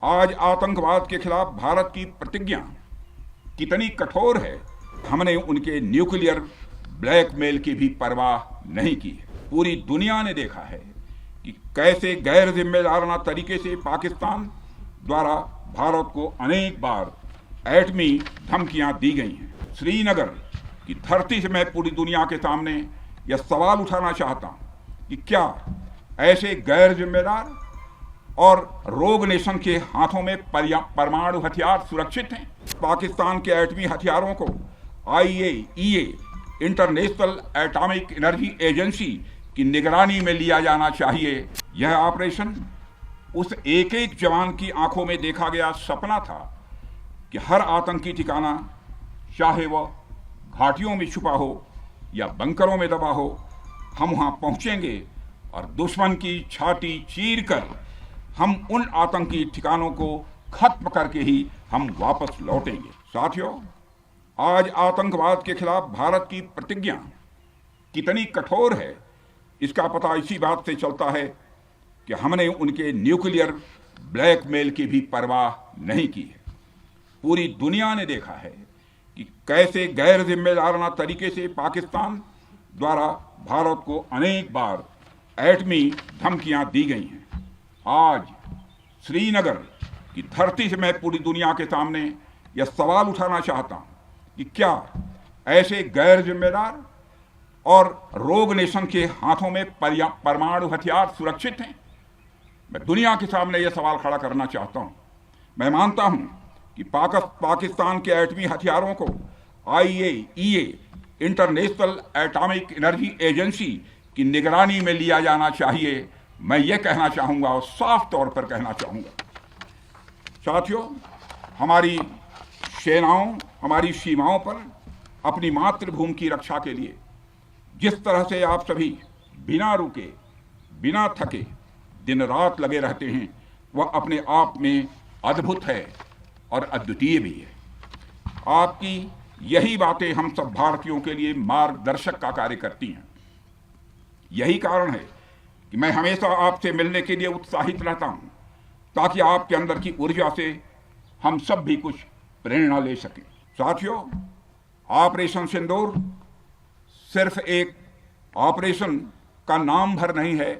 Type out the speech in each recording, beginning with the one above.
आज आतंकवाद के खिलाफ भारत की प्रतिज्ञा कितनी कठोर है। हमने उनके न्यूक्लियर ब्लैकमेल की भी परवाह नहीं की है। पूरी दुनिया ने देखा है कि कैसे गैर जिम्मेदाराना तरीके से पाकिस्तान द्वारा भारत को अनेक बार एटमी धमकियां दी गई हैं। श्रीनगर की धरती से मैं पूरी दुनिया के सामने यह सवाल उठाना चाहता हूं कि क्या ऐसे गैर जिम्मेदार और रोग नेशन के हाथों में परमाणु हथियार सुरक्षित हैं? पाकिस्तान के एटमी हथियारों को IAEA international atomic energy agency की निगरानी में लिया जाना चाहिए। यह ऑपरेशन उस एक एक जवान की आंखों में देखा गया सपना था कि हर आतंकी ठिकाना, चाहे वह घाटियों में छुपा हो या बंकरों में दबा हो, हम वहां पहुंचेंगे और दुश्मन की छाती चीर कर हम उन आतंकी ठिकानों को खत्म करके ही हम वापस लौटेंगे। साथियों, आज आतंकवाद के खिलाफ भारत की प्रतिज्ञा कितनी कठोर है, इसका पता इसी बात से चलता है कि हमने उनके न्यूक्लियर ब्लैकमेल की भी परवाह नहीं की है। पूरी दुनिया ने देखा है कि कैसे गैर जिम्मेदाराना तरीके से पाकिस्तान द्वारा भारत को अनेक बार एटमी धमकियां दी गई हैं। आज श्रीनगर की धरती से मैं पूरी दुनिया के सामने यह सवाल उठाना चाहता हूं कि क्या ऐसे गैर जिम्मेदार और रोग नेशन के हाथों में परमाणु हथियार सुरक्षित हैं? मैं दुनिया के सामने यह सवाल खड़ा करना चाहता हूं। मैं मानता हूं कि पाकिस्तान के एटमी हथियारों को IAEA international atomic energy agency की निगरानी में लिया जाना चाहिए। मैं ये कहना चाहूँगा और साफ तौर पर कहना चाहूँगा। साथियों, हमारी सेनाओं, हमारी सीमाओं पर अपनी मातृभूमि की रक्षा के लिए जिस तरह से आप सभी बिना रुके, बिना थके दिन रात लगे रहते हैं, वह अपने आप में अद्भुत है और अद्वितीय भी है। आपकी यही बातें हम सब भारतीयों के लिए मार्गदर्शक का कार्य करती हैं। यही कारण है कि मैं हमेशा आपसे मिलने के लिए उत्साहित रहता हूं, ताकि आपके अंदर की ऊर्जा से हम सब भी कुछ प्रेरणा ले सकें। साथियों, ऑपरेशन सिंदूर सिर्फ एक ऑपरेशन का नाम भर नहीं है,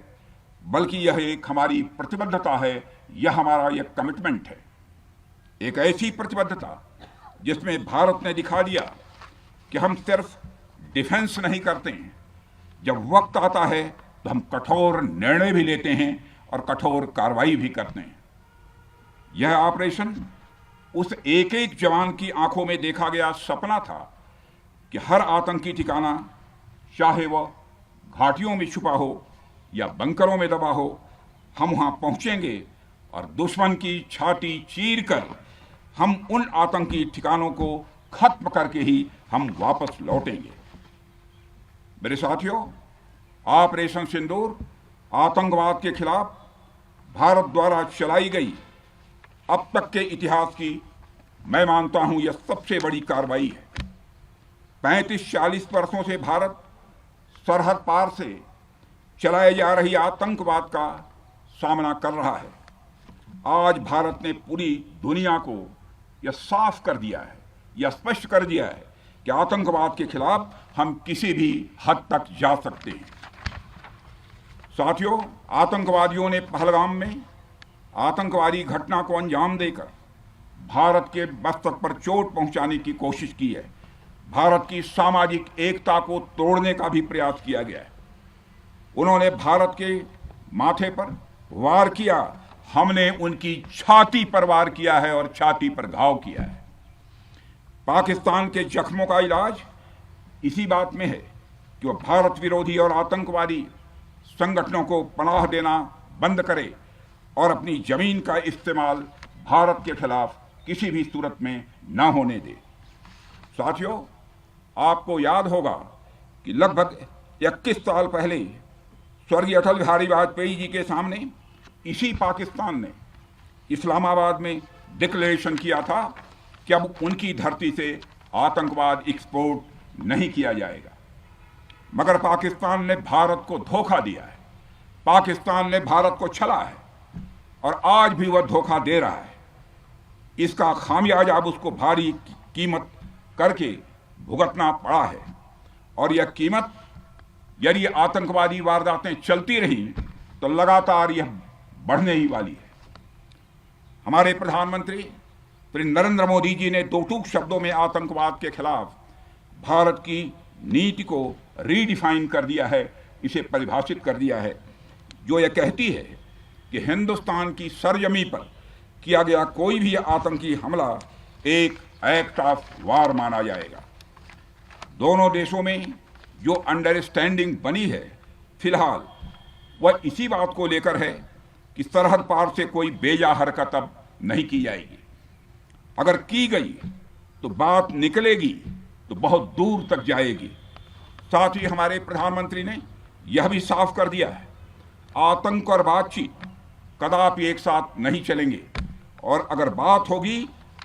बल्कि यह एक हमारी प्रतिबद्धता है, यह हमारा एक कमिटमेंट है। एक ऐसी प्रतिबद्धता जिसमें भारत ने दिखा दिया कि हम सिर्फ डिफेंस नहीं करते हैं, जब वक्त आता है तो हम कठोर निर्णय भी लेते हैं और कठोर कार्रवाई भी करते हैं। यह ऑपरेशन उस एक एक जवान की आंखों में देखा गया सपना था कि हर आतंकी ठिकाना, चाहे वह घाटियों में छुपा हो या बंकरों में दबा हो, हम वहां पहुंचेंगे और दुश्मन की छाती चीर कर हम उन आतंकी ठिकानों को खत्म करके ही हम वापस लौटेंगे। मेरे साथियों, ऑपरेशन सिंदूर आतंकवाद के खिलाफ भारत द्वारा चलाई गई अब तक के इतिहास की, मैं मानता हूं, यह सबसे बड़ी कार्रवाई है। 35-40 वर्षों से भारत सरहद पार से चलाए जा रही आतंकवाद का सामना कर रहा है। आज भारत ने पूरी दुनिया को यह साफ कर दिया है, यह स्पष्ट कर दिया है कि आतंकवाद के खिलाफ हम किसी भी हद तक जा सकते हैं। साथियों, आतंकवादियों ने पहलगाम में आतंकवादी घटना को अंजाम देकर भारत के मस्तक पर चोट पहुंचाने की कोशिश की है। भारत की सामाजिक एकता को तोड़ने का भी प्रयास किया गया है। उन्होंने भारत के माथे पर वार किया, हमने उनकी छाती पर वार किया है और छाती पर घाव किया है। पाकिस्तान के जख्मों का इलाज इसी बात में है कि वह भारत विरोधी और आतंकवादी संगठनों को पनाह देना बंद करे और अपनी जमीन का इस्तेमाल भारत के खिलाफ किसी भी सूरत में न होने दे। साथियों, आपको याद होगा कि लगभग 21 साल पहले स्वर्गीय अटल बिहारी वाजपेयी जी के सामने इसी पाकिस्तान ने इस्लामाबाद में डिक्लेरेशन किया था कि अब उनकी धरती से आतंकवाद एक्सपोर्ट नहीं किया जाएगा। मगर पाकिस्तान ने भारत को धोखा दिया है, पाकिस्तान ने भारत को छला है और आज भी वह धोखा दे रहा है। इसका खामियाजा अब उसको भारी कीमत करके भुगतना पड़ा है। और यह कीमत, यदि आतंकवादी वारदातें चलती रही तो लगातार यह बढ़ने ही वाली है। हमारे प्रधानमंत्री श्री नरेंद्र मोदी जी ने दो टूक शब्दों में आतंकवाद के खिलाफ भारत की नीति को रीडिफाइन कर दिया है, इसे परिभाषित कर दिया है, जो यह कहती है कि हिंदुस्तान की सरजमी पर किया गया कोई भी आतंकी हमला एक एक्ट ऑफ वार माना जाएगा। दोनों देशों में जो अंडरस्टैंडिंग बनी है फिलहाल वह इसी बात को लेकर है कि सरहद पार से कोई बेजा हरकत अब नहीं की जाएगी। अगर की गई तो बात निकलेगी तो बहुत दूर तक जाएगी। साथ ही हमारे प्रधानमंत्री ने यह भी साफ कर दिया है, आतंक और बातचीत कदापि एक साथ नहीं चलेंगे, और अगर बात होगी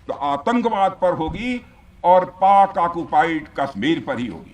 तो आतंकवाद पर होगी और पाक ऑक्युपाइड कश्मीर पर ही होगी।